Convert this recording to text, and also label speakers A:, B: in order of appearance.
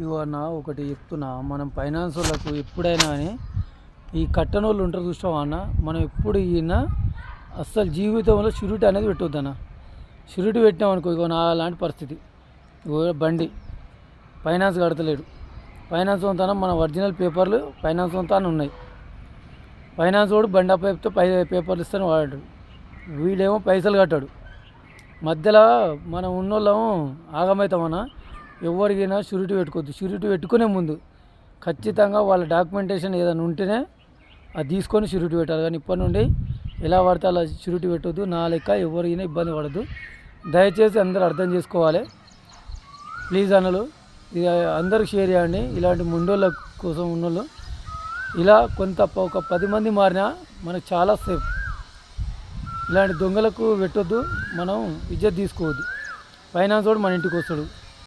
A: ఇగో అన్న ఒకటి చెప్తున్నా, మనం ఫైనాన్స్ వాళ్ళకు ఎప్పుడైనా కానీ ఈ కట్టనోళ్ళు ఉంటారు చూస్తావా అన్న, మనం ఎప్పుడు ఈయన అస్సలు జీవితంలో షూరిటీ అనేది పెట్టొద్దన్న. షూరిటీ పెట్టినామనుకో ఇగో నా లాంటి పరిస్థితి. ఇగో బండి ఫైనాన్స్ కడతలేడు, ఫైనాన్స్ వంతాన మన ఒరిజినల్ పేపర్లు ఫైనాన్స్ వంతాన ఉన్నాయి. ఫైనాన్స్ వాడు బండి అప్పచెప్తే పేపర్లు ఇస్తాను వాడాడు, వీడేమో పైసలు కట్టాడు. మధ్యలో మనం ఉన్నోళ్ళము ఆగమవుతామన్నా. ఎవరికైనా షూరిటీ పెట్టుకోవద్దు. షూరిటీ పెట్టుకునే ముందు ఖచ్చితంగా వాళ్ళ డాక్యుమెంటేషన్ ఏదైనా ఉంటేనే అది తీసుకొని షూరిటీ పెట్టాలి. కానీ ఇప్పటి నుండి ఎలా పడితే అలా షూరిటీ పెట్టొద్దు. నా లెక్క ఎవరికైనా ఇబ్బంది పడద్దు. దయచేసి అందరూ అర్థం చేసుకోవాలి ప్లీజ్ అన్నలు. ఇది అందరికి షేర్ చేయండి. ఇలాంటి ముండోళ్ళ కోసం ఉన్నోళ్ళు ఇలా ఒక 10 మంది మారినా మనకు చాలా సేఫ్. ఇలాంటి దొంగలకు పెట్టొద్దు. మనం ఇజ్జత్ తీసుకోవద్దు. ఫైనాన్స్ వాడు మన ఇంటికి వస్తాడు.